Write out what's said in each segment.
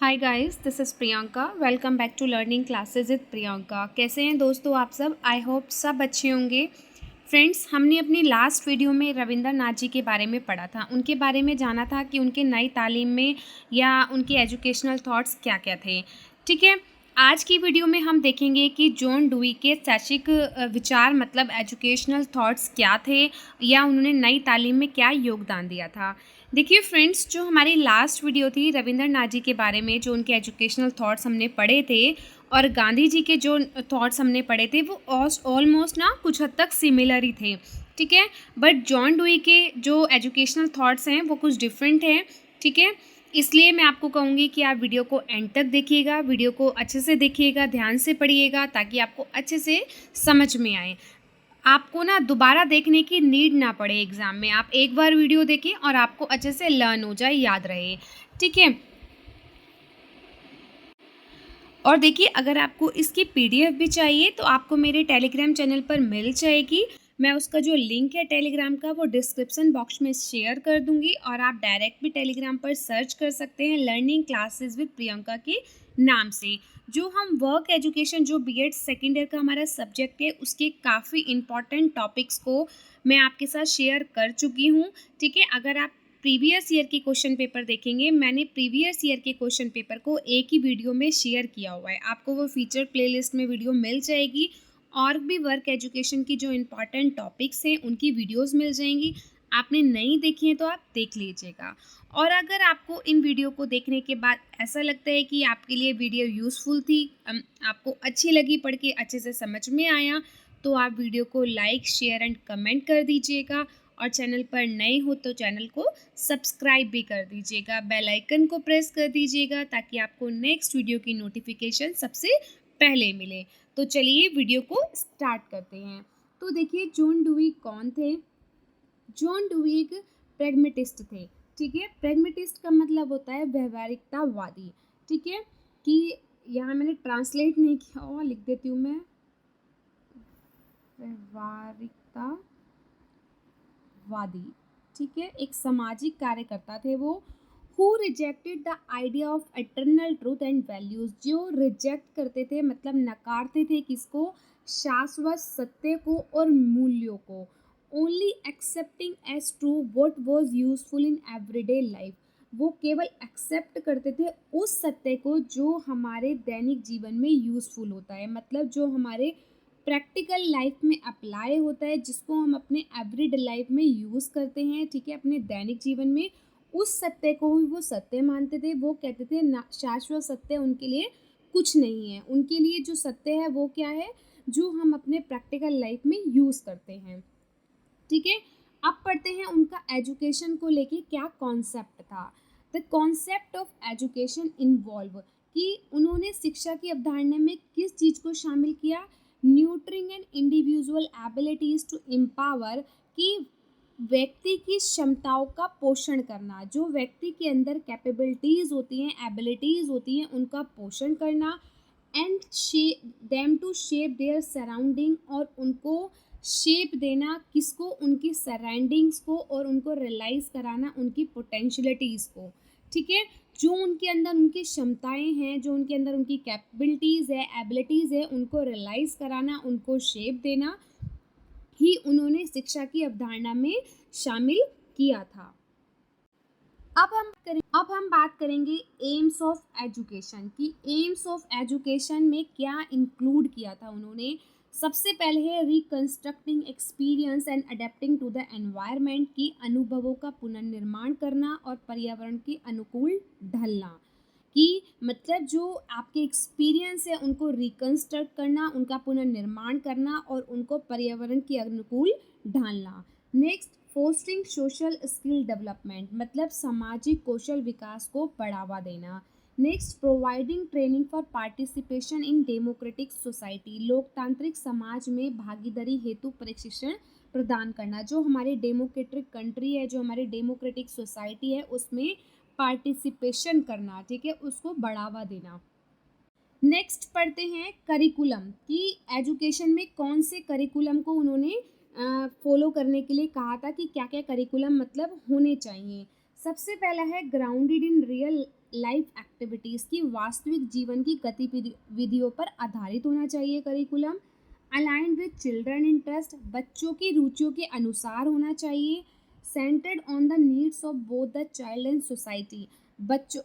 Hi guys, this is Priyanka. Welcome back to learning classes with Priyanka. कैसे हैं दोस्तों आप सब? आई होप सब अच्छे होंगे। फ्रेंड्स, हमने अपनी लास्ट वीडियो में रविंद्रनाथ जी के बारे में पढ़ा था, उनके बारे में जाना था कि उनके नई तालीम में या उनके एजुकेशनल थॉट्स क्या क्या थे। ठीक है, आज की वीडियो में हम देखेंगे कि जॉन डुई के शैक्षिक विचार मतलब एजुकेशनल थॉट्स क्या थे या उन्होंने नई तालीम में क्या योगदान दिया था। देखिए फ्रेंड्स, जो हमारी लास्ट वीडियो थी रविंद्रनाथ जी के बारे में, जो उनके एजुकेशनल थॉट्स हमने पढ़े थे और गांधी जी के जो थॉट्स हमने पढ़े थे वो ऑलमोस्ट ना कुछ हद तक सिमिलर ही थे। ठीक है, बट जॉन डुई के जो एजुकेशनल थॉट्स हैं वो कुछ डिफरेंट हैं। ठीक है, इसलिए मैं आपको कहूँगी कि आप वीडियो को एंड तक देखिएगा, वीडियो को अच्छे से देखिएगा, ध्यान से पढ़िएगा ताकि आपको अच्छे से समझ में आए। आपको ना दोबारा देखने की नीड ना पड़े एग्ज़ाम में, आप एक बार वीडियो देखें और आपको अच्छे से लर्न हो जाए, याद रहे। ठीक है, और देखिए अगर आपको इसकी पीडीएफ भी चाहिए तो आपको मेरे टेलीग्राम चैनल पर मिल जाएगी। मैं उसका जो लिंक है टेलीग्राम का वो डिस्क्रिप्शन बॉक्स में शेयर कर दूंगी और आप डायरेक्ट भी टेलीग्राम पर सर्च कर सकते हैं लर्निंग क्लासेस विद प्रियंका के नाम से। जो हम वर्क एजुकेशन जो बीएड सेकेंड ईयर का हमारा सब्जेक्ट है उसके काफ़ी इंपॉर्टेंट टॉपिक्स को मैं आपके साथ शेयर कर चुकी हूँ। ठीक है, अगर आप प्रीवियस ईयर के क्वेश्चन पेपर देखेंगे, मैंने प्रीवियस ईयर के क्वेश्चन पेपर को एक ही वीडियो में शेयर किया हुआ है, आपको वो फीचर प्लेलिस्ट में वीडियो मिल जाएगी। और भी वर्क एजुकेशन की जो इम्पॉर्टेंट टॉपिक्स हैं उनकी वीडियोस मिल जाएंगी। आपने नहीं देखी है तो आप देख लीजिएगा। और अगर आपको इन वीडियो को देखने के बाद ऐसा लगता है कि आपके लिए वीडियो यूज़फुल थी, आपको अच्छी लगी, पढ़ के अच्छे से समझ में आया, तो आप वीडियो को लाइक शेयर एंड कमेंट कर दीजिएगा। और चैनल पर नए हो तो चैनल को सब्सक्राइब भी कर दीजिएगा, बेल आइकन को प्रेस कर दीजिएगा ताकि आपको नेक्स्ट वीडियो की नोटिफिकेशन सबसे पहले मिले। तो चलिए वीडियो को स्टार्ट करते हैं। तो देखिए जॉन डुई कौन थे? जॉन डुई एक प्रेगमेटिस्ट थे। ठीक है, प्रेगमेटिस्ट का मतलब होता है व्यवहारिकतावादी। ठीक है, कि यहाँ मैंने ट्रांसलेट नहीं किया हुआ, लिख देती हूँ मैं, व्यवहारिकता वादी। ठीक है, एक सामाजिक कार्यकर्ता थे वो। Who rejected the idea of eternal truth and values, जो रिजेक्ट करते थे मतलब नकारते थे किसको? शाश्वत सत्य को और मूल्यों को। Only accepting as true what was useful in everyday life, वो केवल एक्सेप्ट करते थे उस सत्य को जो हमारे दैनिक जीवन में यूजफुल होता है, मतलब जो हमारे प्रैक्टिकल लाइफ में अप्लाई होता है, जिसको हम अपने एवरीडे लाइफ में यूज़ करते हैं। ठीक है, अपने दैनिक जीवन में उस सत्य को ही वो सत्य मानते थे। वो कहते थे ना, शाश्वत सत्य उनके लिए कुछ नहीं है, उनके लिए जो सत्य है वो क्या है? जो हम अपने प्रैक्टिकल लाइफ में यूज़ करते हैं। ठीक है, अब पढ़ते हैं उनका एजुकेशन को लेके क्या कॉन्सेप्ट था। The concept of education involve, कि उन्होंने शिक्षा की अवधारणा में किस चीज़ को शामिल किया? Nurturing and individual abilities to empower, कि व्यक्ति की क्षमताओं का पोषण करना, जो व्यक्ति के अंदर कैपेबिलिटीज़ होती हैं, एबिलिटीज़ होती हैं, उनका पोषण करना। And them to shape their surrounding, और उनको शेप देना किसको? उनकी सराउंडिंग्स को, और उनको रियलाइज़ कराना उनकी पोटेंशियलिटीज़ को। ठीक है, जो उनके अंदर उनकी क्षमताएं हैं, जो उनके अंदर उनकी कैपेबिलिटीज़ है, एबिलिटीज़ है, उनको रियलाइज़ कराना, उनको शेप देना ही उन्होंने शिक्षा की अवधारणा में शामिल किया था। अब हम बात करेंगे एम्स ऑफ एजुकेशन की। एम्स ऑफ एजुकेशन में क्या इंक्लूड किया था उन्होंने? सबसे पहले है reconstructing experience and adapting to the environment, की अनुभवों का पुनर्निर्माण करना और पर्यावरण के अनुकूल ढलना। कि मतलब जो आपके एक्सपीरियंस है उनको रिकंस्ट्रक्ट करना, उनका पुनर्निर्माण करना और उनको पर्यावरण के अनुकूल ढालना। Next, fostering social skill development, मतलब सामाजिक कौशल विकास को बढ़ावा देना। Next, providing training for participation in democratic society, लोकतांत्रिक समाज में भागीदारी हेतु प्रशिक्षण प्रदान करना। जो हमारे डेमोक्रेटिक कंट्री है, जो हमारे डेमोक्रेटिक सोसाइटी है, उसमें पार्टिसिपेशन करना। ठीक है, उसको बढ़ावा देना। नेक्स्ट पढ़ते हैं करिकुलम, कि एजुकेशन में कौन से करिकुलम को उन्होंने फॉलो करने के लिए कहा था, कि क्या क्या करिकुलम मतलब होने चाहिए। सबसे पहला है grounded in real life activities की वास्तविक जीवन की गतिविधियों पर आधारित होना चाहिए curriculum. Aligned with children interest, बच्चों की रुचियों के अनुसार होना चाहिए। Centred on the needs of both the child and society, बच्चों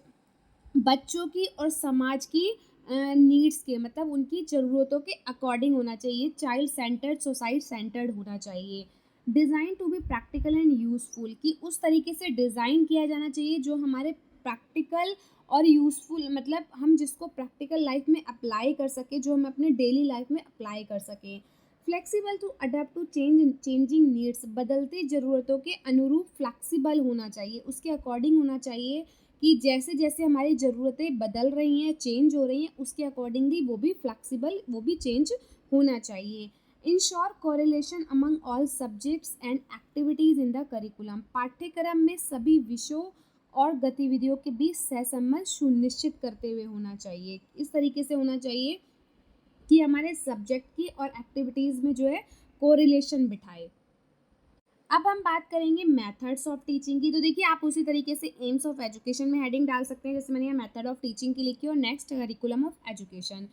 बच्चों की और समाज की नीड्स के मतलब उनकी ज़रूरतों के अकॉर्डिंग होना चाहिए। चाइल्ड सेंटर्ड, सोसाइटी सेंटर्ड होना चाहिए। Design to be practical and useful, कि उस तरीके से डिज़ाइन किया जाना चाहिए जो हमारे प्रैक्टिकल और यूज़फुल, मतलब हम जिसको प्रैक्टिकल लाइफ में अप्लाई कर सके, जो हम अपने डेली लाइफ में अप्लाई कर सकें। Flexible to adapt to changing needs, बदलती ज़रूरतों के अनुरूप फ्लेक्सिबल होना चाहिए, उसके अकॉर्डिंग होना चाहिए कि जैसे जैसे हमारी ज़रूरतें बदल रही हैं, चेंज हो रही हैं, उसके अकॉर्डिंगली वो भी फ्लेक्सिबल, वो भी चेंज होना चाहिए। Ensure correlation among all subjects and activities in the curriculum, पाठ्यक्रम में सभी विषयों और गतिविधियों के बीच सहसंबंध सुनिश्चित करते हुए होना चाहिए। इस तरीके से होना चाहिए कि हमारे सब्जेक्ट की और एक्टिविटीज़ में जो है कोरिलेशन बिठाए। अब हम बात करेंगे मेथड्स ऑफ टीचिंग की। तो देखिए, आप उसी तरीके से एम्स ऑफ एजुकेशन में हेडिंग डाल सकते हैं, जैसे मैंने यहाँ मेथड ऑफ टीचिंग की लिखी और नेक्स्ट करिकुलम ऑफ एजुकेशन।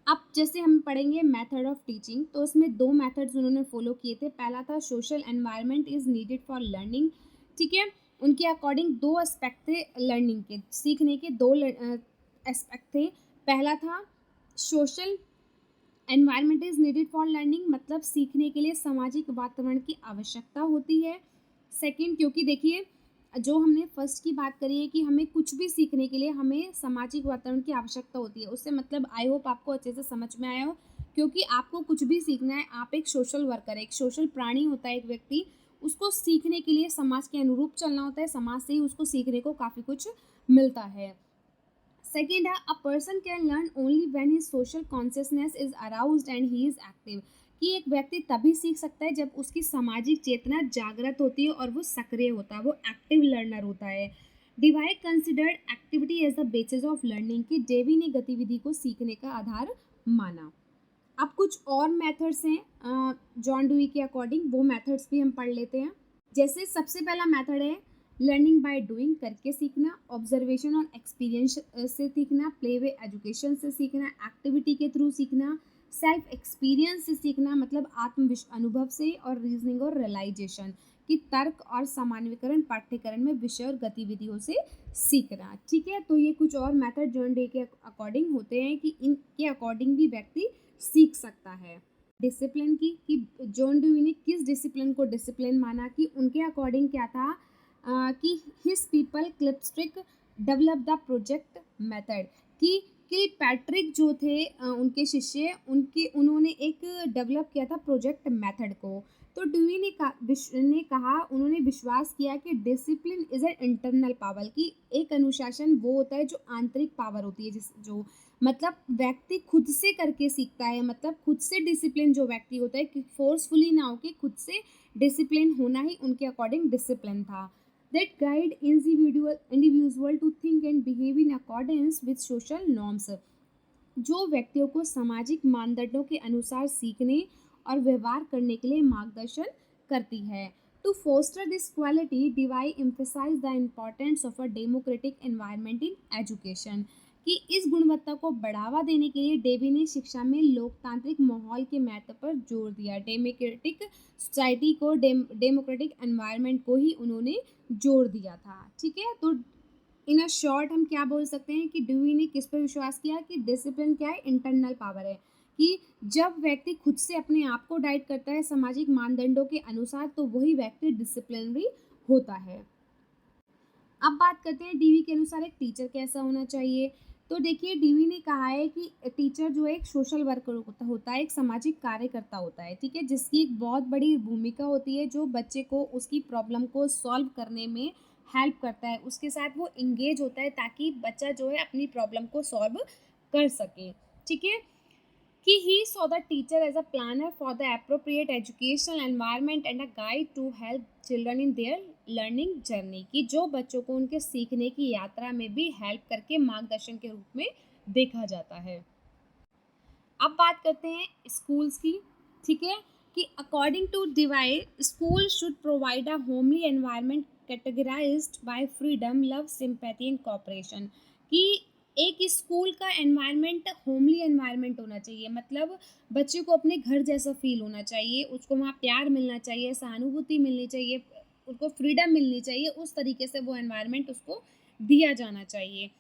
अब जैसे हम पढ़ेंगे मेथड ऑफ टीचिंग, तो उसमें 2 मेथड्स उन्होंने फॉलो किए थे। पहला था social environment is needed for learning, ठीक है। उनके अकॉर्डिंग 2 एस्पेक्ट थे लर्निंग के, सीखने के 2 एस्पेक्ट थे। पहला था social environment is needed for learning, मतलब सीखने के लिए सामाजिक वातावरण की आवश्यकता होती है। सेकंड, क्योंकि देखिए, जो हमने फर्स्ट की बात करी है कि हमें कुछ भी सीखने के लिए हमें सामाजिक वातावरण की आवश्यकता होती है, उससे मतलब आई होप आपको अच्छे से समझ में आया हो। क्योंकि आपको कुछ भी सीखना है, आप एक सोशल वर्कर है, एक सोशल प्राणी होता है एक व्यक्ति, उसको सीखने के लिए समाज के अनुरूप चलना होता है, समाज से ही उसको सीखने को काफ़ी कुछ मिलता है। सेकेंड है, a person can learn only when his social consciousness is aroused and he is active, कि एक व्यक्ति तभी सीख सकता है जब उसकी सामाजिक चेतना जागृत होती है और वो सक्रिय होता है, वो एक्टिव लर्नर होता है। Dewey considered activity as the basis of learning, कि डेवी ने गतिविधि को सीखने का आधार माना। अब कुछ और मेथड्स हैं जॉन डुई के अकॉर्डिंग, वो मेथड्स भी हम पढ़ लेते हैं। जैसे सबसे पहला मेथड है लर्निंग बाय डूइंग, करके सीखना। ऑब्जर्वेशन और एक्सपीरियंस से सीखना। प्ले वे एजुकेशन से सीखना। एक्टिविटी के थ्रू सीखना। सेल्फ एक्सपीरियंस से सीखना, मतलब आत्म अनुभव से। और रीजनिंग और रियलाइजेशन, कि तर्क और सामान्यीकरण पाठ्यक्रम में विषय और गतिविधियों से सीखना, ठीक है। तो ये कुछ और मेथड जॉन डे के अकॉर्डिंग होते हैं कि इनके अकॉर्डिंग भी व्यक्ति सीख सकता है। डिसिप्लिन की, कि जॉन डुई ने किस डिसिप्लिन को डिसिप्लिन माना, कि उनके अकॉर्डिंग क्या था कि his people Kilpatrick develop the project method, कि किलपैट्रिक जो थे उनके शिष्य, उन्होंने एक डेवलप किया था प्रोजेक्ट मेथड को। तो डुई ने कहा, उन्होंने विश्वास किया कि discipline is an internal power, की एक अनुशासन वो होता है जो आंतरिक पावर होती है, जिस जो मतलब व्यक्ति खुद से करके सीखता है, मतलब खुद से डिसिप्लिन जो व्यक्ति होता है, कि फोर्सफुली ना हो, कि खुद से डिसिप्लिन होना ही उनके अकॉर्डिंग डिसिप्लिन था। That guide individual to think and behave in accordance with social norms, जो व्यक्तियों को सामाजिक मानदंडों के अनुसार सीखने और व्यवहार करने के लिए मार्गदर्शन करती है। To foster this quality, Dewey emphasise the importance of a democratic environment in education, कि इस गुणवत्ता को बढ़ावा देने के लिए डेवी ने शिक्षा में लोकतांत्रिक माहौल के महत्व पर जोर दिया। डेमोक्रेटिक सोसाइटी को, डेमोक्रेटिक एनवायरनमेंट को ही उन्होंने जोर दिया था, ठीक है। तो इन अ शॉर्ट हम क्या बोल सकते हैं कि ड्यूई ने किस पर विश्वास किया, कि डिसिप्लिन क्या है, इंटरनल पावर है, कि जब व्यक्ति खुद से अपने आप को डाइट करता है सामाजिक मानदंडों के अनुसार, तो वही व्यक्ति डिसिप्लिनरी होता है। अब बात करते हैं डीवी के अनुसार एक टीचर कैसा होना चाहिए। तो देखिए, डीवी ने कहा है कि टीचर जो है एक सोशल वर्कर होता है, एक सामाजिक कार्यकर्ता होता है, ठीक है, जिसकी एक बहुत बड़ी भूमिका होती है, जो बच्चे को उसकी प्रॉब्लम को सॉल्व करने में हेल्प करता है, उसके साथ वो इंगेज होता है ताकि बच्चा जो है अपनी प्रॉब्लम को सॉल्व कर सके, ठीक है। कि he saw the teacher as a planner for the appropriate educational environment and a guide to help children in their learning journey, कि जो बच्चों को उनके सीखने की यात्रा में भी हेल्प करके मार्गदर्शन के रूप में देखा जाता है। अब बात करते हैं स्कूल्स की, ठीक है, कि according to Dewey school should provide a homely environment categorised by freedom, love, sympathy and cooperation, कि एक स्कूल का एनवायरनमेंट होमली एनवायरनमेंट होना चाहिए, मतलब बच्चे को अपने घर जैसा फ़ील होना चाहिए, उसको वहाँ प्यार मिलना चाहिए, सहानुभूति मिलनी चाहिए, उसको फ्रीडम मिलनी चाहिए, उस तरीके से वो एनवायरनमेंट उसको दिया जाना चाहिए।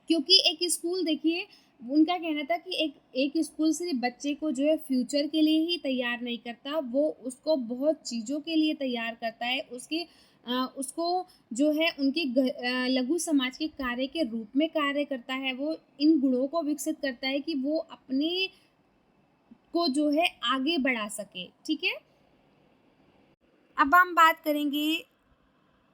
क्योंकि एक स्कूल देखिए, उनका कहना था कि एक एक स्कूल सिर्फ़ बच्चे को जो है फ्यूचर के लिए ही तैयार नहीं करता, वो उसको बहुत चीज़ों के लिए तैयार करता है। उसको जो है उनके लघु समाज के कार्य के रूप में कार्य करता है। वो इन गुणों को विकसित करता है कि वो अपने को जो है आगे बढ़ा सके, ठीक है? अब हम बात करेंगे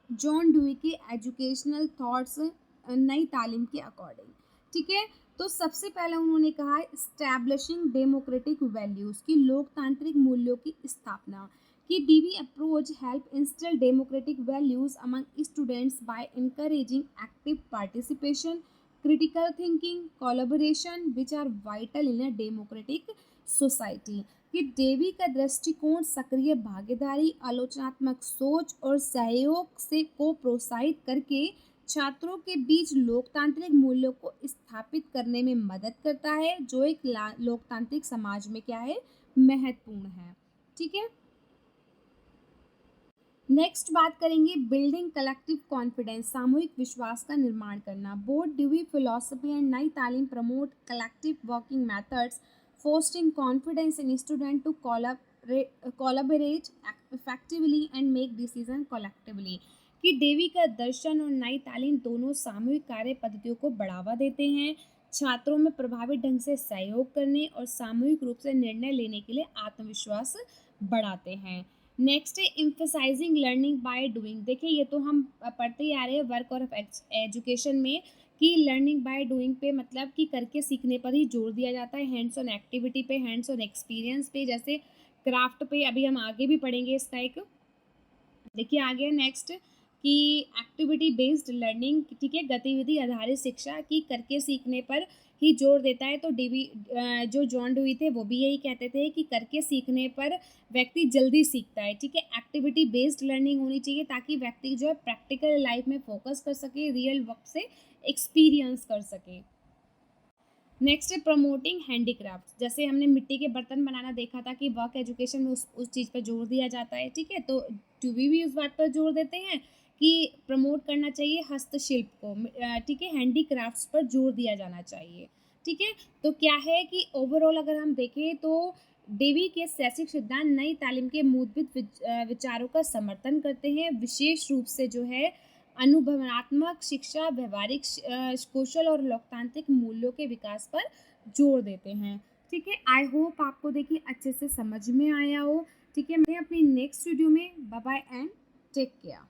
जॉन डुई के एजुकेशनल थॉट्स नई तालीम के अकॉर्डिंग, ठीक है? तो सबसे पहले उन्होंने कहा एस्टैब्लिशिंग डेमोक्रेटिक वैल्यूज़ की लोकतांत्रिक मूल्यों की स्थापना, कि Dewey approach help instil democratic values among students by encouraging active participation, critical thinking, collaboration which are vital in a democratic society। कि डेवी का दृष्टिकोण सक्रिय भागीदारी, आलोचनात्मक सोच और सहयोग से को प्रोत्साहित करके छात्रों के बीच लोकतांत्रिक मूल्यों को स्थापित करने में मदद करता है, जो एक लोकतांत्रिक समाज में क्या है, महत्वपूर्ण है, ठीक है? नेक्स्ट बात करेंगे बिल्डिंग कलेक्टिव कॉन्फिडेंस, सामूहिक विश्वास का निर्माण करना। Both dewy philosophy and Nai Talim promote collective working methods, fostering confidence in student to collaborate effectively and make decision collectively. कि डेवी का दर्शन और नई तालीम दोनों सामूहिक कार्य पद्धतियों को बढ़ावा देते हैं, छात्रों में प्रभावी ढंग से सहयोग करने और सामूहिक रूप से निर्णय लेने के लिए आत्मविश्वास बढ़ाते हैं। नेक्स्ट है एम्फसाइजिंग लर्निंग बाय डूइंग। देखिए ये तो हम पढ़ते ही आ रहे हैं वर्क और एजुकेशन में, कि लर्निंग बाय डूइंग पे मतलब कि करके सीखने पर ही जोर दिया जाता है, हैंड्स ऑन एक्टिविटी पे, हैंड्स ऑन एक्सपीरियंस पे, जैसे क्राफ्ट पे अभी हम आगे भी पढ़ेंगे इसका एक। देखिए आगे नेक्स्ट कि एक्टिविटी बेस्ड लर्निंग, ठीक है, गतिविधि आधारित शिक्षा की करके सीखने पर ही जोर देता है। तो जो जॉन डुई थे वो भी यही कहते थे कि करके सीखने पर व्यक्ति जल्दी सीखता है, ठीक है। एक्टिविटी बेस्ड लर्निंग होनी चाहिए ताकि व्यक्ति जो है प्रैक्टिकल लाइफ में फोकस कर सके, रियल वर्क से एक्सपीरियंस कर सके। नेक्स्ट है प्रमोटिंग हैंडीक्राफ्ट, जैसे हमने मिट्टी के बर्तन बनाना देखा था कि वर्क एजुकेशन में उस चीज़ पर जोर दिया जाता है, ठीक है। तो टूवी भी उस बात पर जोर देते हैं कि प्रमोट करना चाहिए हस्तशिल्प को, ठीक है, हैंडीक्राफ्ट्स पर जोर दिया जाना चाहिए, ठीक है। तो क्या है कि ओवरऑल अगर हम देखें तो डेवी के शैक्षिक सिद्धांत नई तालीम के मूलभूत विचारों का समर्थन करते हैं, विशेष रूप से जो है अनुभवनात्मक शिक्षा, व्यावहारिक कौशल और लोकतांत्रिक मूल्यों के विकास पर जोर देते हैं, ठीक है। आई होप आपको देखिए अच्छे से समझ में आया हो, ठीक है। मैं अपनी नेक्स्ट वीडियो में bye bye and take care.